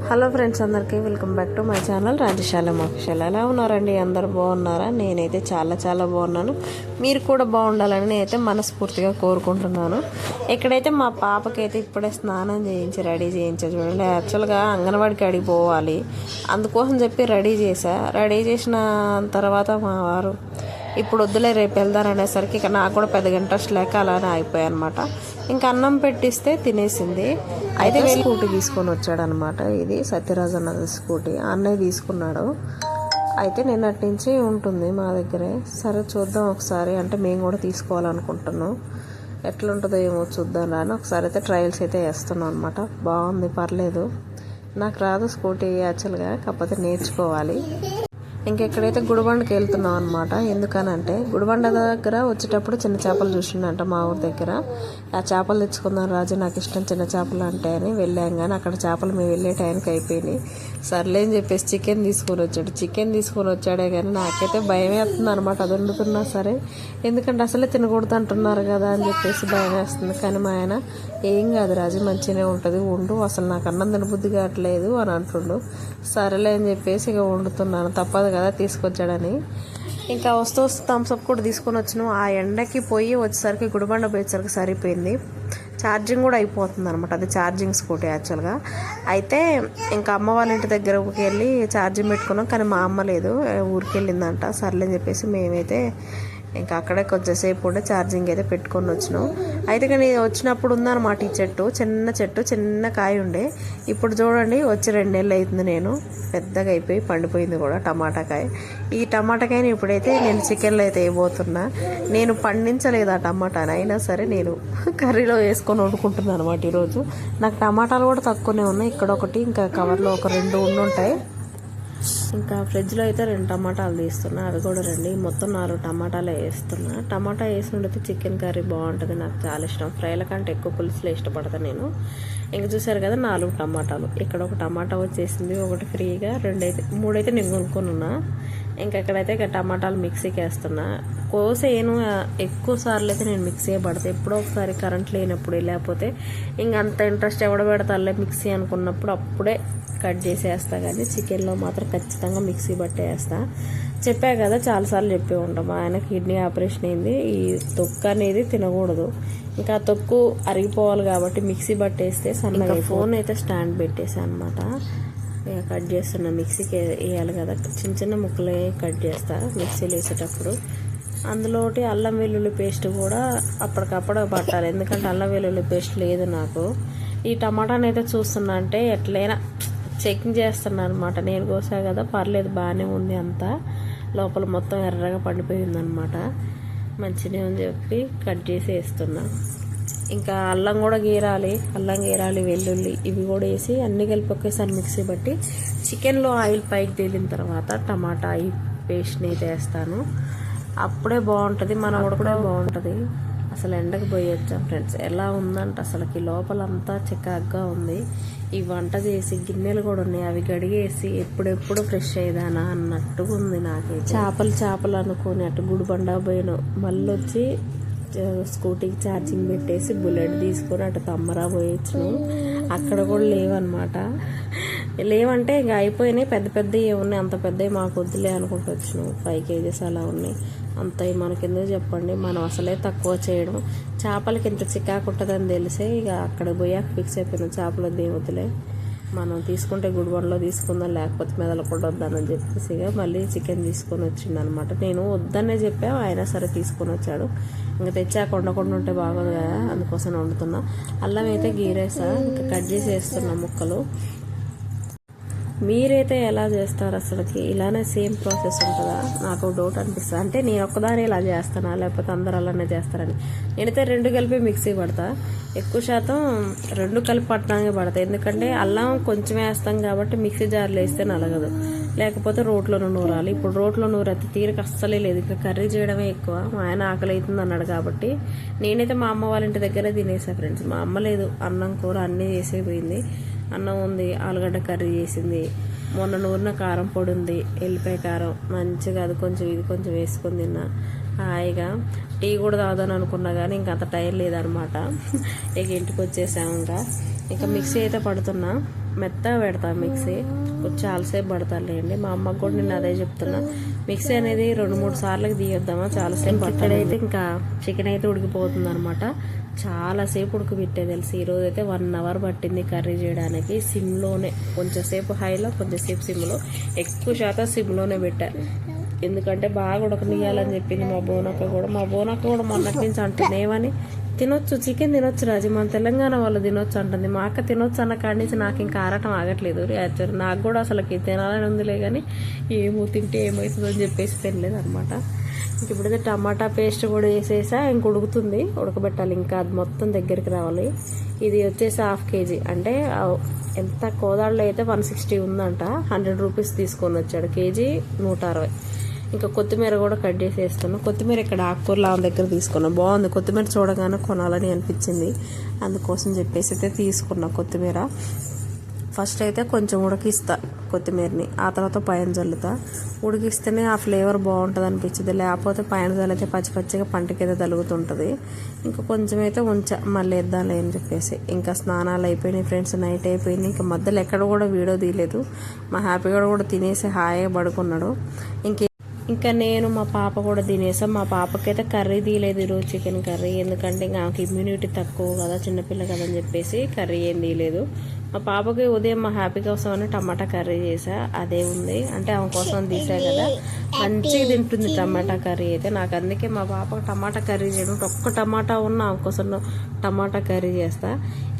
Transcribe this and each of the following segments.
Hello friends, అందరికీ welcome back to my channel Rajasalam official. ఎలా ఉన్నారండి? అందరు బాగున్నారా? నేనైతే చాలా బాగున్నాను. మీరు కూడా బాగుండాలని నేనైతే మనస్ఫూర్తిగా కోరుకుంటున్నాను. ఇక్కడైతే మా పాపకైతే ఇప్పుడే స్నానం చేయించి రెడీ చేయించా. చూడండి, యాక్చువల్గా అంగన్వాడికి అడిగిపోవాలి, అందుకోసం చెప్పి రెడీ చేసిన తర్వాత మా వారు ఇప్పుడు వద్దులే రేపు వెళ్దారనేసరికి ఇక నాకు కూడా పెద్దగా ఇంట్రెస్ట్ లేక అలానే అయిపోయాయి అనమాట. ఇంకా అన్నం పెట్టిస్తే తినేసింది. అయితే స్కూటీ తీసుకొని వచ్చాడు అనమాట. ఇది సత్యరాజ్ అన్నది స్కూటీ, అన్నయ్య తీసుకున్నాడు. అయితే నిన్నటి నుంచి ఉంటుంది మా దగ్గరే. సరే చూద్దాం ఒకసారి, అంటే మేము కూడా తీసుకోవాలనుకుంటున్నాం. ఎట్లుంటుందో ఏమో చూద్దాం అని ఒకసారి అయితే ట్రయల్స్ అయితే వేస్తున్నాం అనమాట. బాగుంది, పర్లేదు. నాకు రాదు స్కూటీ యాక్చువల్గా, కాకపోతే నేర్చుకోవాలి. ఇంకెక్కడైతే గుడిబండకి వెళ్తున్నాం అనమాట. ఎందుకనంటే గుడిబండ దగ్గర వచ్చేటప్పుడు చిన్న చేపలు చూసిండంట మా ఊరి దగ్గర. ఆ చేపలు తెచ్చుకుందాం రాజు, నాకు ఇష్టం చిన్న చేపలు అంటే అని వెళ్ళాం. కానీ అక్కడ చేపలు మేము వెళ్ళే టైంకి అయిపోయినాయి. సర్లే అని చెప్పేసి చికెన్ తీసుకొని వచ్చాడే కానీ నాకైతే భయం వేస్తుంది అనమాట. అది వండుతున్నా సరే, ఎందుకంటే అసలే తినకూడదు అంటున్నారు కదా అని చెప్పేసి భయం వేస్తుంది. కానీ మా ఆయన ఏం కాదు రాజు, మంచిగానే ఉంటుంది, వండు, అసలు నాకు అన్నం తినబుద్ధి కావట్లేదు అని అంటుండు. సరేలే అని చెప్పేసి ఇక వండుతున్నాను, తప్పదు కదా తీసుకొచ్చాడని. ఇంకా వస్తూ థమ్స్అప్ కూడా తీసుకొని వచ్చినాం. ఆ ఎండకి పోయి వచ్చేసరికి గుడిబండ పోయేసరికి సరిపోయింది. ఛార్జింగ్ కూడా అయిపోతుంది అనమాట. అది ఛార్జింగ్ స్కూటీ యాక్చువల్గా. అయితే ఇంకా అమ్మ వాళ్ళ ఇంటి దగ్గరకు వెళ్ళి ఛార్జింగ్ పెట్టుకున్నాం. కానీ మా అమ్మ లేదు, ఊరికి వెళ్ళిందంట. సర్లేని చెప్పేసి మేమైతే ఇంకా అక్కడే కొంచెంసేపు ఉండే ఛార్జింగ్ అయితే పెట్టుకొని వచ్చినాం. అయితే కానీ వచ్చినప్పుడు ఉందన్నమాట ఈ చెట్టు, చిన్న కాయ ఉండే. ఇప్పుడు చూడండి వచ్చి 2 నెలలు అవుతుంది. నేను పెద్దగా అయిపోయి పండిపోయింది కూడా టమాటా కాయ. ఈ టమాటా కాయని ఇప్పుడైతే నేను చికెన్లో అయితే వేయబోతున్నా. నేను పండించలేదు ఆ టమాటాని, అయినా సరే నేను కర్రీలో వేసుకొని వండుకుంటున్నాను అనమాట ఈరోజు. నాకు టమాటాలు కూడా తక్కువనే ఉన్నాయి. ఇక్కడ ఒకటి, ఇంకా కవర్లో ఒక 2 ఉండుంటాయి. ఇంకా ఫ్రిడ్జ్లో అయితే 2 టమాటాలు తీస్తున్నా, అవి కూడా రండి. మొత్తం 4 టమాటాలే వేస్తున్నా. టమాటా వేసి వండితే చికెన్ కర్రీ బాగుంటుంది, నాకు చాలా ఇష్టం. ఫ్రైల కంటే ఎక్కువ పులుసులో ఇష్టపడతాను నేను. ఇంకా చూసారు కదా 4 టమాటాలు. ఇక్కడ ఒక టమాటా వచ్చేసింది, ఒకటి ఫ్రీగా, 3 అయితే నేను కొనుక్కొని ఉన్నా. ఇంకా ఇక్కడైతే ఇక టమాటాలు మిక్సీకి వేస్తున్నా. కోసేను ఎక్కువ సార్లు అయితే నేను మిక్సీ పడతాను. ఎప్పుడో ఒకసారి కరెంట్ లేనప్పుడు, లేకపోతే ఇంకా అంత ఇంట్రెస్ట్ ఎవడ పెడతాలే మిక్సీ అనుకున్నప్పుడు అప్పుడే కట్ చేసేస్తా. కానీ చికెన్లో మాత్రం ఖచ్చితంగా మిక్సీ పట్టేస్తా. చెప్పా కదా, చాలాసార్లు చెప్పే ఉంటాం, ఆయన కిడ్నీ ఆపరేషన్ అయింది. ఈ తొక్కు అనేది తినకూడదు, ఇంకా తొక్కు అరిగిపోవాలి కాబట్టి మిక్సీ పట్టేస్తే సన్నగా. ఫోన్ అయితే స్టాండ్ పెట్టేసా అనమాట. ఇక కట్ చేస్తున్నా, మిక్సీకి వేయాలి కదా, చిన్న ముక్కలే కట్ చేస్తా మిక్సీలో వేసేటప్పుడు. అందులోటి అల్లం వెల్లుల్లి పేస్ట్ కూడా అప్పటికప్పుడు పట్టాలి, ఎందుకంటే అల్లం వెల్లుల్లి పేస్ట్ లేదు నాకు. ఈ టమాటాని అయితే చూస్తున్నా, అంటే ఎట్లయినా చెకింగ్ చేస్తున్నా అనమాట. నేను కోసా కదా, పర్లేదు బాగానే ఉంది, అంతా లోపల మొత్తం ఎర్రగా పండిపోయింది అనమాట. మంచిగా ఉంది చెప్పి కట్ చేసి వేస్తున్నా. ఇంకా అల్లం కూడా గీరాలి, వెల్లుల్లి ఇవి కూడా వేసి అన్ని కలిపి ఒకేసారి మిక్సీ బట్టి చికెన్లో ఆయిల్ పైకి తేలిన తర్వాత టమాటా ఈ పేస్ట్ని అయితే వేస్తాను. అప్పుడే బాగుంటుంది, మనం కూడా బాగుంటుంది. అసలు ఎండకు పోయొచ్చాం ఫ్రెండ్స్. ఎలా ఉందంటే అసలుకి లోపలంతా చికాగ్గా ఉంది. ఈ వంట చేసి గిన్నెలు కూడా ఉన్నాయి, అవి గడిగేసి ఎప్పుడెప్పుడు ఫ్రెష్ అయ్యేదానా అన్నట్టుగా ఉంది నాకే. చేపలు అనుకొని అటు గుడిబండ పోయాను, మళ్ళీ వచ్చి స్కూటీకి ఛార్జింగ్ పెట్టేసి బుల్లెట్ తీసుకొని అటు తమ్మరా పోయొచ్చు. అక్కడ కూడా లేవంటే ఇంకా అయిపోయినాయి. పెద్దవి ఏమున్నాయి, అంత పెద్దవి మాకు వద్దులే అనుకుంటూ వచ్చినాం. 5 కేజీస్ అలా ఉన్నాయి. అంత మనకెందుకు చెప్పండి, మనం అసలే తక్కువ చేయడం. చేపలకి ఇంత చికాకు ఉంటుందని తెలిసే ఇక అక్కడ పోయాక ఫిక్స్ అయిపోయినాం, చేపలు దేవతలే మనం తీసుకుంటే గుడిబండలో తీసుకుందాం, లేకపోతే మెదలకుండా వద్దానని చెప్పేసి ఇక మళ్ళీ చికెన్ తీసుకొని వచ్చిండు అనమాట. నేను వద్దనే చెప్పా, అయినా సరే తీసుకొని వచ్చాడు. ఇంకా తెచ్చాక వండకుండా ఉంటే బాగోదు కదా, అందుకోసం వండుతున్నా. అల్లం అయితే గీరేసా, ఇంకా కట్ చేసి వేస్తున్నా ముక్కలు. మీరైతే ఎలా చేస్తారు అసలుకి? ఇలానే సేమ్ ప్రాసెస్ ఉంటుందా? నాకు డౌట్ అనిపిస్తుంది. అంటే నేను ఒక్కదాని ఇలా చేస్తానా, లేకపోతే అందరు అలానే చేస్తారని. నేనైతే 2 కలిపి మిక్సీ పడతా. ఎక్కువ శాతం 2 కలిపి పట్టడానికి పడతా, ఎందుకంటే అల్లం కొంచెం వేస్తాం కాబట్టి మిక్సీ జార్లో వేస్తే నలగదు, లేకపోతే రోట్లోనూ నూరాలి. ఇప్పుడు రోట్లో నూరైతే తీరిక అస్సలే లేదు, ఇంకా కర్రీ చేయడమే ఎక్కువ. మా ఆయన ఆకలి అవుతుంది అన్నాడు కాబట్టి నేనైతే మా అమ్మ వాళ్ళ ఇంటి దగ్గరే తినేసా ఫ్రెండ్స్. మా అమ్మ లేదు, అన్నం కూర అన్నీ చేసేపోయింది. అన్నం ఉంది, ఆలుగడ్డ కర్రీ చేసింది, మొన్న నూరిన కారం పొడి ఉంది, ఎల్లిపాయ కారం మంచిగా అది కొంచెం ఇది కొంచెం వేసుకొని తిన్నా. హాయిగా టీ కూడా తాగుదాని అనుకున్నా కానీ ఇంకా అంత టైం లేదనమాట. ఇక ఇంటికి వచ్చేసాము. ఇంకా మిక్సీ అయితే పడుతున్నా. మెత్తగా పెడతా మిక్సీ, కొంచెం చాలాసేపు పడతాలేండి. మా అమ్మకు కూడా నేను అదే చెప్తున్నా, మిక్సీ అనేది 2-3 సార్లకి తీయొద్దామా, చాలాసేపు పడతాడైతే ఇంకా చికెన్ అయితే ఉడికిపోతుంది అనమాట. చాలాసేపు ఉడకబెట్టే తెలిసి ఈరోజు అయితే 1 అవర్ పట్టింది కర్రీ చేయడానికి. సిమ్లోనే, కొంచెంసేపు హైలో కొంచెంసేపు సిమ్లో, ఎక్కువ శాతం సిమ్లోనే పెట్టా. ఎందుకంటే బాగా ఉడకనియాలని చెప్పింది మా బోనక్క కూడా మొన్నటి నుంచి అంటుంది, ఏమని తినొచ్చు చికెన్ తినొచ్చు రాజు, మన తెలంగాణ వాళ్ళు తినొచ్చు అంటుంది. మా అక్క తినొచ్చు అన్న కాడి నుంచి నాకు ఇంకా ఆరాటం ఆగట్లేదు. యాక్చువల్లీ నాకు కూడా అసలుకి తినాలని ఉందిలే, కానీ ఏమో తింటే ఏమవుతుందో అని చెప్పేసి తినలేదు అనమాట. ఇంక ఇప్పుడైతే టమాటా పేస్ట్ కూడా వేసేసా, ఇంక ఉడుకుతుంది, ఉడకబెట్టాలి ఇంకా, అది మొత్తం దగ్గరికి రావాలి. ఇది వచ్చేసి 1/2 kg, అంటే ఎంత కోదాడులో అయితే 160 ఉందంట, 100 రూపీస్ తీసుకొని వచ్చాడు, కేజీ 160. ఇంకా కొత్తిమీర కూడా కట్ చేసి వేస్తున్నాను. కొత్తిమీర ఇక్కడ ఆకుకూరల దగ్గర తీసుకున్నాను, బాగుంది కొత్తిమీర, చూడగానే కొనాలని అనిపించింది, అందుకోసం చెప్పేసి అయితే తీసుకున్నా కొత్తిమీర. ఫస్ట్ అయితే కొంచెం ఉడికిస్తా కొత్తిమీరని, ఆ తర్వాత పైన చల్లుతా. ఉడికిస్తేనే ఆ ఫ్లేవర్ బాగుంటుంది అనిపించింది, లేకపోతే పైన చల్లితే పచ్చి పచ్చిగా పంటకైతే తలుగుతుంటుంది. ఇంకా కొంచెం అయితే మళ్ళీ వేద్దాంలే అని చెప్పేసి. ఇంకా స్నానాలు అయిపోయినాయి ఫ్రెండ్స్, నైట్ అయిపోయింది. ఇంకా మధ్యలో ఎక్కడ కూడా వీడియో తీయలేదు. మా హ్యాపీగా కూడా తినేసి హాయిగా పడుకున్నాడు. ఇంకా నేను మా పాప కూడా తినేసాం. మా పాపకైతే కర్రీ తీయలేదు ఈరోజు, చికెన్ కర్రీ, ఎందుకంటే ఇంకా ఆమెకి ఇమ్యూనిటీ తక్కువ కదా, చిన్నపిల్ల కదా అని చెప్పేసి కర్రీ ఏం తీయలేదు. మా పాపకి ఉదయం మా హ్యాపీ కోసం అని టమాటా కర్రీ చేసా, అదే ఉంది, అంటే ఆమె కోసం తీసా కదా, మంచిగా తింటుంది టమాటా కర్రీ అయితే. నాకు అందుకే మా పాపకు టమాటా కర్రీ చేయడం, ఒక్క టమాటా ఉన్న ఆమె కోసం టమాటా కర్రీ చేస్తా.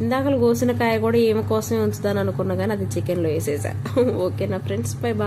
ఇందాకలు కోసిన కాయ కూడా ఏమి కోసమే ఉంచుదాని అనుకున్నా, కానీ అది చికెన్లో వేసేసా. ఓకేనా ఫ్రెండ్స్, బై బాయ్.